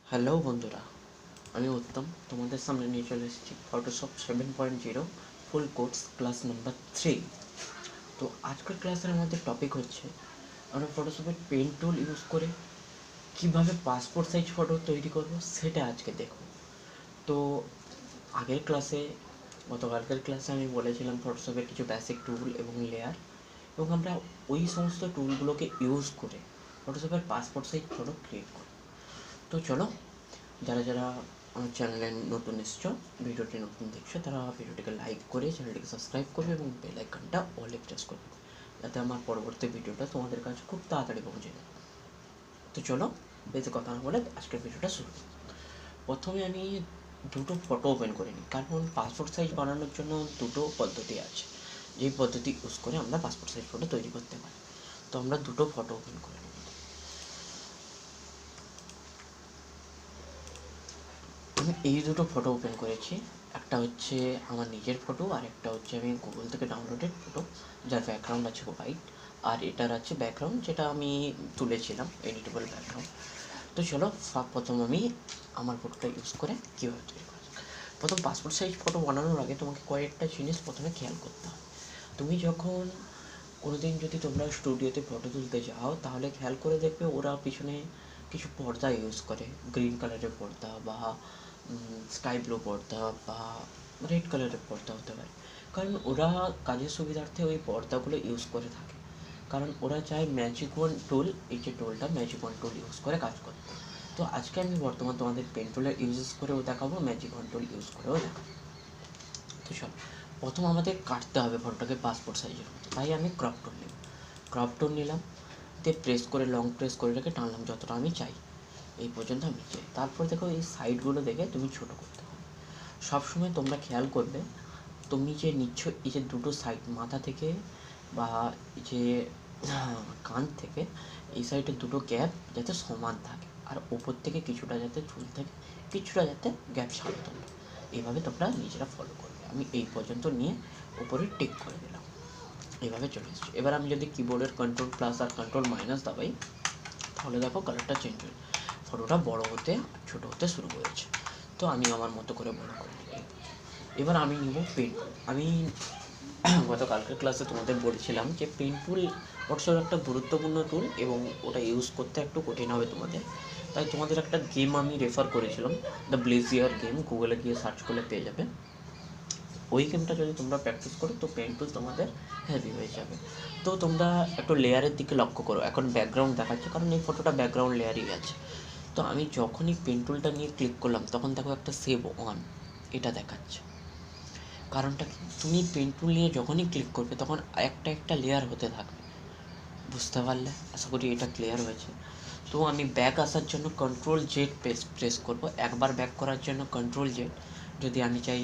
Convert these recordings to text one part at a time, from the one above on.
Hello বন্ধুরা, আমি উত্তম তোমাদের সামনে নিয়ে চলে এসেছি Photoshop 7.0 full course class number 3। তো আজকের ক্লাসের মধ্যে টপিক হচ্ছে আমরা ফটোশপের পেন টুল ইউজ করে কীভাবে পাসপোর্ট সাইজ ফটো তৈরি করব সেটা আজকে দেখব। তো আগের ক্লাসে গতকালকের ক্লাসে আমি বলেছিলাম ফটোশপের কিছু বেসিক টুল এবং লেয়ার, এবং আমরা ওই সমস্ত টুলগুলোকে ইউজ করে ফটোশপের পাসপোর্ট সাইজ ফটো ক্রিয়েট করব। তো চলো, যারা যারা আমার চ্যানেলে নতুন এসছো, ভিডিওটি নতুন দেখছো, তারা ভিডিওটিকে লাইক করে চ্যানেলটিকে সাবস্ক্রাইব করবে এবং বেল আইকনটা অলে প্রেস করবে, যাতে আমার পরবর্তী ভিডিওটা তোমাদের কাছে খুব তাড়াতাড়ি পৌঁছে যায়। তো চলো, বেশি কথা না বলে আজকের ভিডিওটা শুরু। প্রথমে আমি দুটো ফটো ওপেন করে নিই, কারণ পাসপোর্ট সাইজ বানানোর জন্য দুটো পদ্ধতি আছে, যেই পদ্ধতি ইউজ করে আমরা পাসপোর্ট সাইজ ফটো তৈরি করতে পারি। তো আমরা দুটো ফটো ওপেন করে নিই। আমি এই দুটো ফটো ওপেন করেছি, একটা হচ্ছে আমার নিজের ফটো আর একটা হচ্ছে আমি গুগল থেকে ডাউনলোডেড ফটো, যার ব্যাকগ্রাউন্ড আছে হোয়াইট, আর এটার আছে ব্যাকগ্রাউন্ড যেটা আমি তুলেছিলাম, এডিটেবল ব্যাকগ্রাউন্ড। তো চলো, প্রথম আমি আমার ফটোটা ইউজ করে কীভাবে তৈরি করা যায়। প্রথম পাসপোর্ট সাইজ ফটো বানানোর আগে তোমাকে কয়েকটা জিনিস প্রথমে খেয়াল করতে হবে। তুমি যখন কোনো দিন যদি তোমরা স্টুডিওতে ফটো তুলতে যাও, তাহলে খেয়াল করে দেখবে ওরা পিছনে কিছু পর্দা ইউজ করে, গ্রিন কালারের পর্দা বা স্কাই ব্লু পর্দা বা রেড কালারের পর্দা হতে পারে। কারণ ওরা কাজের সুবিধার্থে ওই পর্দাগুলো ইউজ করে থাকে, কারণ ওরা চায় ম্যাজিক ওয়ান টুল, এই যে টুলটা ম্যাজিক ওয়ান টুল ইউজ করে কাজ করতে। তো আজকে আমি বর্তমান তোমাদের পেন টুলের ইউজ করেও দেখাবো, ম্যাজিক ওয়ান টুল ইউজ করেও দেখাবো। তো চলো, প্রথম আমাদের কাটতে হবে ফটোটাকে পাসপোর্ট সাইজের মতো, তাই আমি ক্রপ টুল নিলাম। ক্রপ টুল নিলাম, দিয়ে প্রেস করে লং প্রেস করে রেখে টানলাম যতটা আমি চাই, এই পর্যন্ত আমি চাই। তারপর দেখো এই সাইডগুলো দেখে তুমি ছোটো করতে হবে। সবসময় তোমরা খেয়াল করবে, তুমি যে নিচ্ছ এই যে দুটো সাইড, মাথা থেকে বা যে কান থেকে এই সাইডে দুটো গ্যাপ যাতে সমান থাকে, আর ওপর থেকে কিছুটা যাতে ঝুল থাকে, কিছুটা যাতে গ্যাপ সামনে। এইভাবে তোমরা নিজেরা ফলো করবে। আমি এই পর্যন্ত নিয়ে উপরে টিক করে দিলাম, এইভাবে চলে এসেছে। এবার আমি যদি কিবোর্ডের কন্ট্রোল প্লাস আর কন্ট্রোল মাইনাস দাবাই, তাহলে দেখো কালারটা চেঞ্জ হয়ে ফটোটা বড় হতে ছোটো হতে শুরু করেছে। তো আমি আমার মতো করে বড় করে নিই। এবার আমি নিব পেন টুল। আমি গতকালকের ক্লাসে তোমাদের বলেছিলাম যে পেন টুল ফটোশপের একটা গুরুত্বপূর্ণ টুল, এবং ওটা ইউজ করতে একটু কঠিন হবে তোমাদের। তাই তোমাদের একটা গেম আমি রেফার করেছিলাম, দ্য ব্লেজিয়ার গেম, গুগলে গিয়ে সার্চ করলে পেয়ে যাবে। ওই গেমটা যদি তোমরা প্র্যাকটিস করো তো পেন টুল তোমাদের হেভি হয়ে যাবে। তো তোমরা একটু লেয়ারের দিকে লক্ষ্য করো। এখন ব্যাকগ্রাউন্ড দেখাচ্ছে কারণ এই ফটোটা ব্যাকগ্রাউন্ড লেয়ারই আছে। তো আমি যখনই পেন টুলটা নিয়ে ক্লিক করলাম, তখন দেখো একটা সেভ অন এটা দেখাচ্ছে। কারণটা কি, তুমি পেন টুল নিয়ে যখনই ক্লিক করবে তখন একটা একটা লেয়ার হতে থাকবে। বুঝতে পারলে? আশা করি এটা ক্লিয়ার হয়েছে। তো আমি ব্যাক আসার জন্য কন্ট্রোল জেড প্রেস করব। একবার ব্যাক করার জন্য কন্ট্রোল জেড, যদি আমি চাই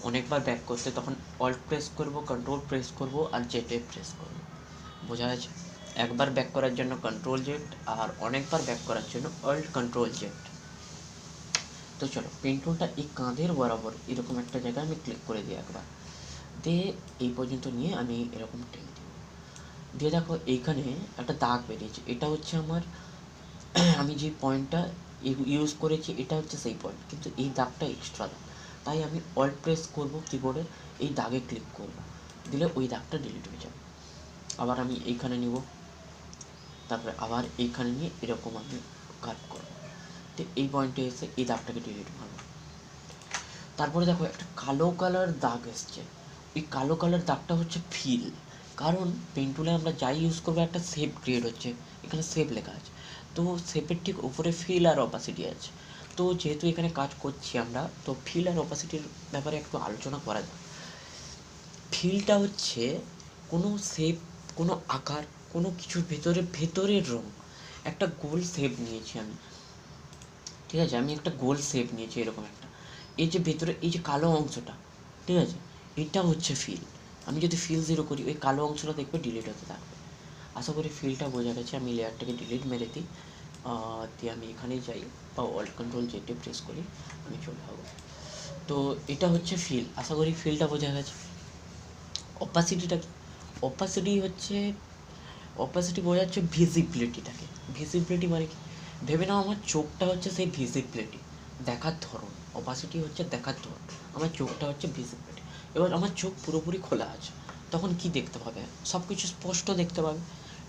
অনেকবার ব্যাক করতে তখন অল্ট প্রেস করব, কন্ট্রোল প্রেস করব আর জেডে প্রেস করব। বোঝা গেছে? একবার ব্যাক করার জন্য কন্ট্রোল জেড, আর অনেকবার ব্যাক করার জন্য অল্ট কন্ট্রোল জেড। তো চলো, পেন টুলটা এই কাঁধের বরাবর এরকম একটা জায়গায় আমি ক্লিক করে দিই একবার, দিয়ে এই পর্যন্ত নিয়ে আমি এরকম টেনে দিই। দিয়ে দেখো এইখানে একটা দাগ বেরিয়েছে, এটা হচ্ছে আমার আমি যে পয়েন্টটা ইউজ করেছি এটা হচ্ছে সেই পয়েন্ট, কিন্তু এই দাগটা এক্সট্রা দাগ। তাই আমি অল্ট প্রেস করব কিবোর্ডে, এই দাগে ক্লিক করব, দিলে ওই দাগটা ডিলিট হয়ে যাবে। আবার আমি এইখানে নিব, তারপরে আবার এইখানে নিয়ে এরকম আমি কাট করব, তো এই পয়েন্টে এসে এই দাগটাকে ডিলিট মারব। তারপরে দেখো একটা কালো কালার দাগ এসছে, এই কালো কালার দাগটা হচ্ছে ফিল। কারণ পেন টুলে আমরা যাই ইউজ করবো একটা শেপ ক্রিয়েট হচ্ছে, এখানে শেপ লেখা আছে, তো শেপের ঠিক উপরে ফিল আর অপাসিটি আছে। তো যেহেতু এখানে কাজ করছি আমরা, তো ফিল আর অপাসিটির ব্যাপারে একটু আলোচনা করা যায়। ফিলটা হচ্ছে কোনো শেপ, কোনো আকার, কোনো কিছুর ভেতরের রং। একটা গোল শেপ নিয়েছি আমি, ঠিক আছে, আমি একটা গোল শেপ নিয়েছি এরকম একটা, এই যে ভেতরে এই যে কালো অংশটা, ঠিক আছে, এটা হচ্ছে ফিল। আমি যদি ফিল 0 করি, ওই কালো অংশটা দেখবে ডিলিট হতে থাকবে। আশা করি ফিলটা বোঝা গেছে। আমি লেয়ারটাকে ডিলিট মেরে দিই, দিয়ে আমি এখানেই যাই বা অল্ট কন্ট্রোল জেডে প্রেস করি, আমি চলে যাবো। তো এটা হচ্ছে ফিল, আশা করি ফিলটা বোঝা গেছে। অপাসিটিটা কি? অপাসিটি বোঝাচ্ছে ভিজিবিলিটিটাকে। ভিজিবিলিটি মানে কি, ভেবে নাও আমার চোখটা হচ্ছে সেই ভিজিবিলিটি, দেখার ধরন, অপাসিটি হচ্ছে দেখার ধরন, আমার চোখটা হচ্ছে ভিজিবিলিটি। এবার আমার চোখ পুরোপুরি খোলা আছে, তখন কি দেখতে পাবে? সব কিছু স্পষ্ট দেখতে পাবে,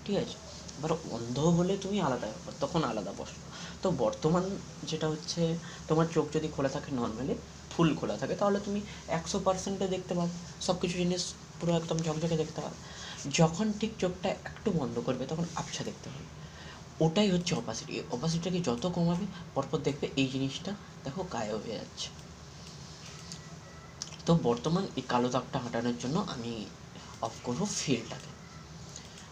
ঠিক আছে? এবার অন্ধ হলে তুমি আলাদা ব্যাপার, তখন আলাদা প্রশ্ন। তো বর্তমান যেটা হচ্ছে, তোমার চোখ যদি খোলা থাকে নর্মালি, ফুল খোলা থাকে, তাহলে তুমি 100% দেখতে পাবে, সব কিছু জিনিস পুরো একদম ঝকঝকে দেখতে পাবে। যখন ঠিক চোখটা একটু বন্ধ করবে তখন আবছা দেখতে পাবে, ওটাই হচ্ছে অপাসিটি। অপাসিটিটাকে যত কমাবে পরপর দেখবে এই জিনিসটা দেখো গায়েব হয়ে যাচ্ছে। তো বর্তমান এই কালো দাগটা হাঁটানোর জন্য আমি অফ করবো ফিলটাকে,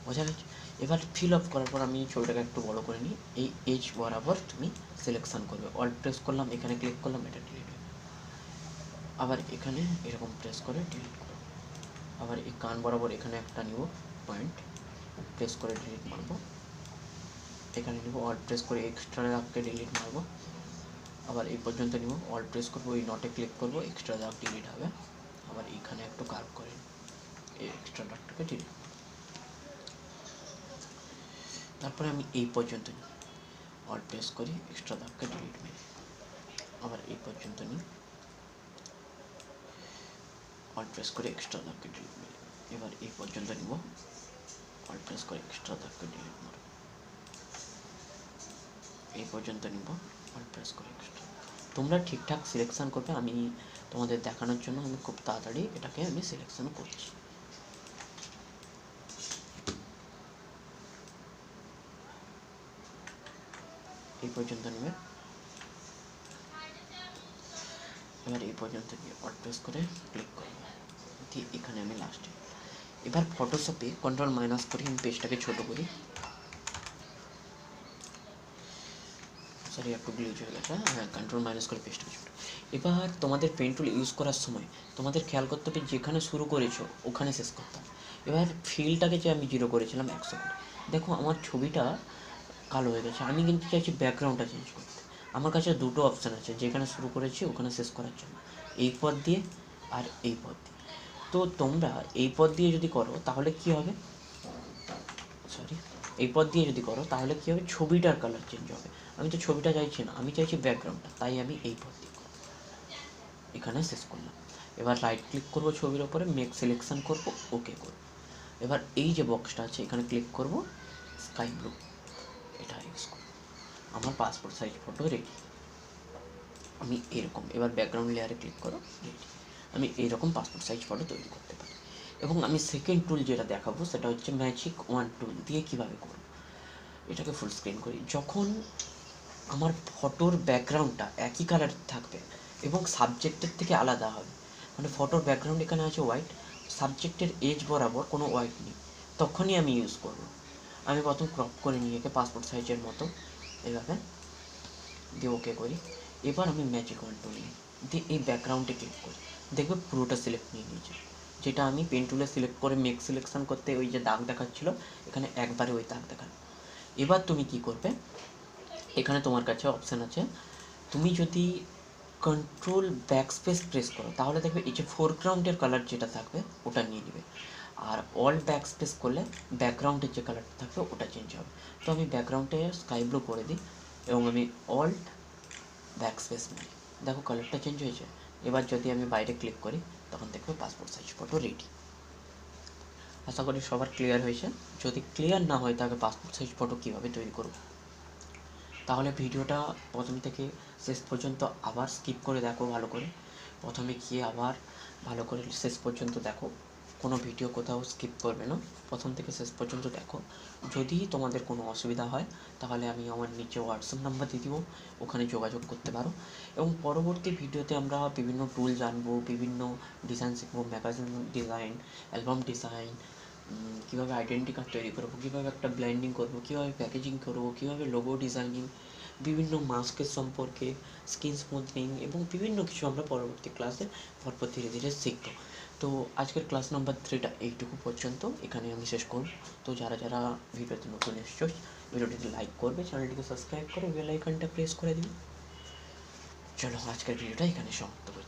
বোঝা গেছে? এবার ফিল অফ করার পর আমি ছবিটাকে একটু বড় করে নিই, এই এজ বরাবর তুমি সিলেকশন করবে, অল প্রেস করলাম, এখানে ক্লিক করলাম, এটা ডিলিট হবে। আবার এখানে এরকম প্রেস করে ডিলিট করবো। আবার এই কান বরাবর এখানে একটা নিব পয়েন্ট, প্রেস করে ডিলিট মারবো। এখানে নিব, অল প্রেস করে এক্সট্রা দাগকে ডিলিট মারবো। আবার এই পর্যন্ত নিব, অল প্রেস করবো, এই নটে ক্লিক করবো, এক্সট্রা দাগ ডিলিট হবে। আবার এখানে একটু কার্ভ করে এই এক্সট্রা দাগটাকে ডিলিট। তারপরে আমি এই পর্যন্ত নিই, অল প্রেস করি, এক্সট্রা দাগকে ডিলিট মেরে। আবার এই পর্যন্ত নিই, অল প্রেস করে এক্সট্রা দাগকে ডিলিট মেরে। এবার এই পর্যন্ত নিব, অল প্রেস করে এক্সট্রা দাগকে ডিলিট মারব। এই পর্যন্ত নিব, অল প্রেস করে এক্সট্রা। তোমরা ঠিকঠাক সিলেকশন করবে, আমি তোমাদের দেখানোর জন্য আমি খুব তাড়াতাড়ি এটাকে আমি সিলেকশন করছি। এই পর্যন্ত নেবে, এবার এই পর্যন্ত নিয়ে অল প্রেস করে ক্লিক করবো, দিয়ে এখানে আমি লাস্টে। এবার ফটোশপে কন্ট্রোল মাইনাস করে আমি পেজটাকে ছোটো করি, সরি একটু গ্লিচ হয়ে গেছে, হ্যাঁ কন্ট্রোল মাইনাস করে পেজটাকে ছোটো। এবার তোমাদের পেন টুল ইউজ করার সময় তোমাদের খেয়াল করতে হবে যেখানে শুরু করেছো ওখানে শেষ করতে হবে। এবার ফিলটাকে যে আমি 0 করেছিলাম 100 করে, দেখো আমার ছবিটা কালো হয়ে গেছে, আমি কিন্তু চাইছি ব্যাকগ্রাউন্ডটা চেঞ্জ করতে। আমার কাছে দুটো অপশান আছে, যেখানে শুরু করেছি ওখানে শেষ করার জন্য, এই পথ দিয়ে আর এই পথ দিয়ে। তো তোমরা এই পথ দিয়ে যদি করো তাহলে কি হবে, সরি এই পথ দিয়ে যদি করো তাহলে কী হবে, ছবিটার কালার চেঞ্জ হবে। আমি তো ছবিটা চাইছি না, আমি চাইছি ব্যাকগ্রাউন্ডটা, তাই আমি এই পথ দিয়ে করবো। এখানে শেষ করলাম। এবার রাইট ক্লিক করবো ছবির ওপরে, মেক সিলেকশন করবো, ওকে করবো। এবার এই যে বক্সটা আছে এখানে ক্লিক করবো, স্কাই ব্লু এটা ইউজ করবো। আমার পাসপোর্ট সাইজ ফটো রেডি। আমি এরকম, এবার ব্যাকগ্রাউন্ড লেয়ারে ক্লিক করো, রেডি। আমি এইরকম পাসপোর্ট সাইজ ফটো তৈরি করতে পারি। এবং আমি সেকেন্ড টুল যেটা দেখাবো সেটা হচ্ছে ম্যাজিক ওয়ান টুল দিয়ে কীভাবে করব। এটাকে ফুল স্ক্রিন করি। যখন আমার ফটোর ব্যাকগ্রাউন্ডটা একই কালারের থাকবে এবং সাবজেক্টের থেকে আলাদা হবে, মানে ফটোর ব্যাকগ্রাউন্ড এখানে আছে হোয়াইট, সাবজেক্টের এজ বরাবর কোনো হোয়াইট নেই, তখনই আমি ইউজ করব। আমি প্রথম ক্রপ করে নিয়ে একে পাসপোর্ট সাইজের মতো এভাবে দিয়ে ওকে করি। এবার আমি ম্যাজিক ওয়ান টুল নিই, দিয়ে এই ব্যাকগ্রাউন্ডে ক্লিক করি, দেখবে পুরোটা সিলেক্ট নিয়ে নিয়েছে। যেটা আমি পেন টুলে সিলেক্ট করে মেক সিলেকশন করতে ওই যে দাগ দেখাচ্ছিলো, এখানে একবারে ওই দাগ দেখানো। এবার তুমি কি করবে, এখানে তোমার কাছে অপশান আছে, তুমি যদি কন্ট্রোল ব্যাকস্পেস প্রেস করো তাহলে দেখবে এই যে ফোরগ্রাউন্ডের কালার যেটা থাকবে ওটা নিয়ে নেবে, আর অল ব্যাকস্পেস করলে ব্যাকগ্রাউন্ডের যে কালারটা থাকবে ওটা চেঞ্জ হবে। তো আমি ব্যাকগ্রাউন্ডে স্কাই ব্লু করে দিই এবং আমি অল্ট ব্যাকস্পেস মারি, দেখো কালারটা চেঞ্জ হয়েছে। এবার যদি আমি বাইরে ক্লিক করি তখন দেখবে পাসপোর্ট সাইজ ফটো রেডি। আশা করি সবার ক্লিয়ার হয়েছে। যদি ক্লিয়ার না হয় তাহলে পাসপোর্ট সাইজ ফটো কীভাবে তৈরি করব, তাহলে ভিডিওটা প্রথম থেকে শেষ পর্যন্ত আবার স্কিপ করে দেখো ভালো করে, প্রথমে গিয়ে আবার ভালো করে শেষ পর্যন্ত দেখো, কোনো ভিডিও কোথাও স্কিপ করবে না, প্রথম থেকে শেষ পর্যন্ত দেখো। যদি তোমাদের কোনো অসুবিধা হয় তাহলে আমি আমার নিচে হোয়াটসঅ্যাপ নাম্বার দিয়ে দিব, ওখানে যোগাযোগ করতে পারো। এবং পরবর্তী ভিডিওতে আমরা বিভিন্ন টুল জানবো, বিভিন্ন ডিজাইন শিখবো, ম্যাগাজিন ডিজাইন, অ্যালবাম ডিজাইন, কীভাবে আইডেন্টি কার্ড তৈরি করবো, কীভাবে একটা ব্ল্যান্ডিং করবো, কীভাবে প্যাকেজিং করবো, কীভাবে লোগো ডিজাইনিং, বিভিন্ন মাস্কের সম্পর্কে, স্কিন স্মুথনিং এবং বিভিন্ন কিছু আমরা পরবর্তী ক্লাসে পরপর ধীরে ধীরে শিখবো। তো আজকের ক্লাস নাম্বার 3টা এইটুকু পর্যন্ত এখানে আমি শেষ করব। তো যারা যারা ভিডিওতে নতুন এসছো ভিডিওটিতে লাইক করবে, চ্যানেলটিকে সাবস্ক্রাইব করে বেল আইকনটা প্রেস করে দিন। চলো আজকের ভিডিওটা এখানে সমাপ্ত করছি।